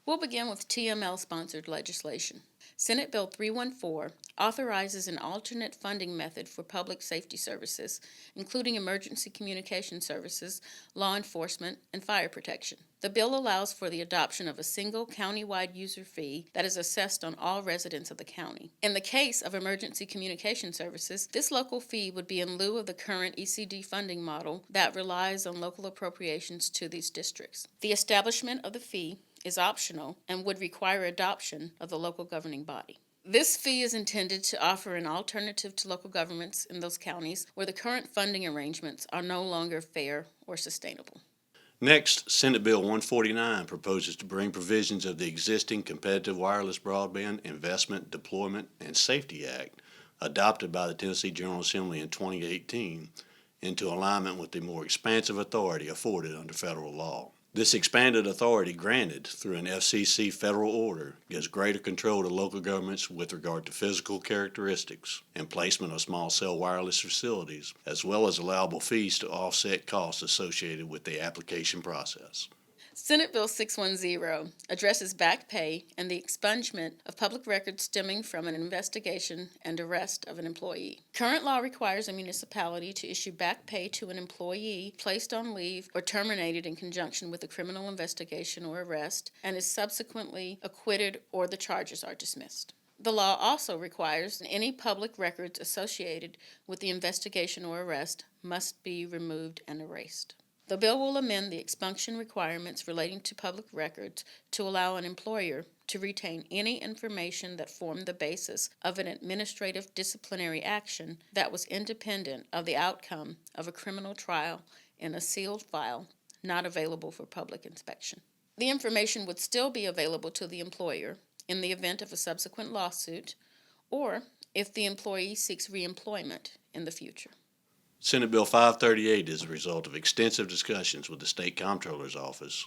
We'll begin with TML-sponsored legislation. Senate Bill 314 authorizes an alternate funding method for public safety services, including emergency communication services, law enforcement, and fire protection. The bill allows for the adoption of a single county-wide user fee that is assessed on all residents of the county. In the case of emergency communication services, this local fee would be in lieu of the current ECD funding model that relies on local appropriations to these districts. The establishment of the fee is optional and would require adoption of the local governing body. This fee is intended to offer an alternative to local governments in those counties where the current funding arrangements are no longer fair or sustainable. Next, Senate Bill 149 proposes to bring provisions of the existing Competitive Wireless Broadband Investment, Deployment, and Safety Act, adopted by the Tennessee General Assembly in 2018, into alignment with the more expansive authority afforded under federal law. This expanded authority granted through an FCC federal order gives greater control to local governments with regard to physical characteristics and placement of small cell wireless facilities, as well as allowable fees to offset costs associated with the application process. Senate Bill 610 addresses back pay and the expungement of public records stemming from an investigation and arrest of an employee. Current law requires a municipality to issue back pay to an employee placed on leave or terminated in conjunction with a criminal investigation or arrest and is subsequently acquitted or the charges are dismissed. The law also requires any public records associated with the investigation or arrest must be removed and erased. The bill will amend the expunction requirements relating to public records to allow an employer to retain any information that formed the basis of an administrative disciplinary action that was independent of the outcome of a criminal trial in a sealed file not available for public inspection. The information would still be available to the employer in the event of a subsequent lawsuit or if the employee seeks reemployment in the future. Senate Bill 538 is a result of extensive discussions with the State Comptroller's Office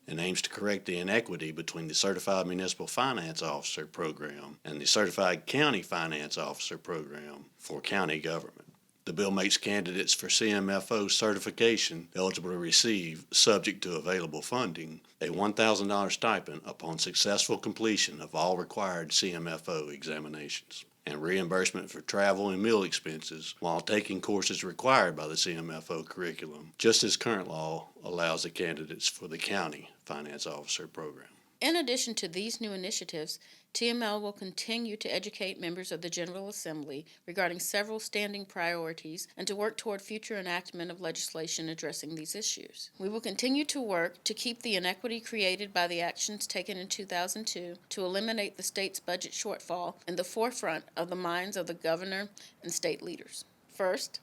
and aims to correct the inequity between the Certified Municipal Finance Officer program and the Certified County Finance Officer program for county government. The bill makes candidates for CMFO certification eligible to receive, subject to available funding, a $1,000 stipend upon successful completion of all required CMFO examinations, and reimbursement for travel and meal expenses while taking courses required by the CMFO curriculum, just as current law allows the candidates for the County Finance Officer program. In addition to these new initiatives, TML will continue to educate members of the General Assembly regarding several standing priorities and to work toward future enactment of legislation addressing these issues. We will continue to work to keep the inequity created by the actions taken in 2002 to eliminate the state's budget shortfall in the forefront of the minds of the governor and state leaders. First,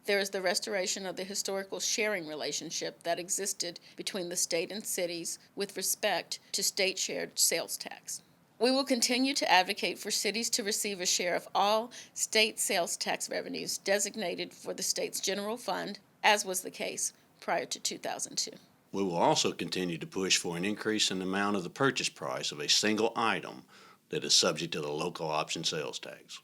there is the restoration of the historical sharing relationship that existed between the state and cities with respect to state-shared sales tax. We will continue to advocate for cities to receive a share of all state sales tax revenues designated for the state's general fund, as was the case prior to 2002. We will also continue to push for an increase in the amount of the purchase price of a single item that is subject to the local option sales tax.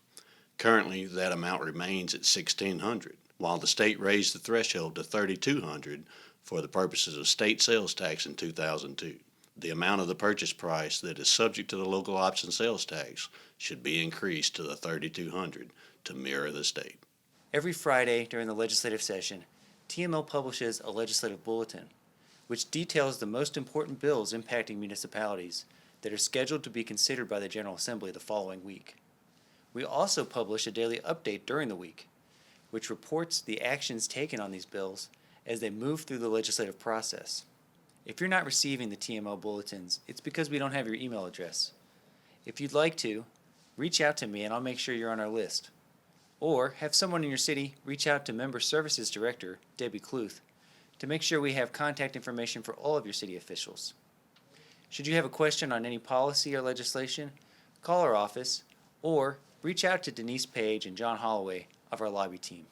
Currently, that amount remains at $1,600. While the state raised the threshold to $3,200 for the purposes of state sales tax in 2002. The amount of the purchase price that is subject to the local option sales tax should be increased to the $3,200 to mirror the state. Every Friday during the legislative session, TML publishes a legislative bulletin, which details the most important bills impacting municipalities that are scheduled to be considered by the General Assembly the following week. We also publish a daily update during the week, which reports the actions taken on these bills as they move through the legislative process. If you're not receiving the TML bulletins, it's because we don't have your email address. If you'd like to, reach out to me and I'll make sure you're on our list. Or have someone in your city reach out to Member Services Director, Debbie Kluth, to make sure we have contact information for all of your city officials. Should you have a question on any policy or legislation, call our office or reach out to Denise, Paige, and John Holloway of our lobby team.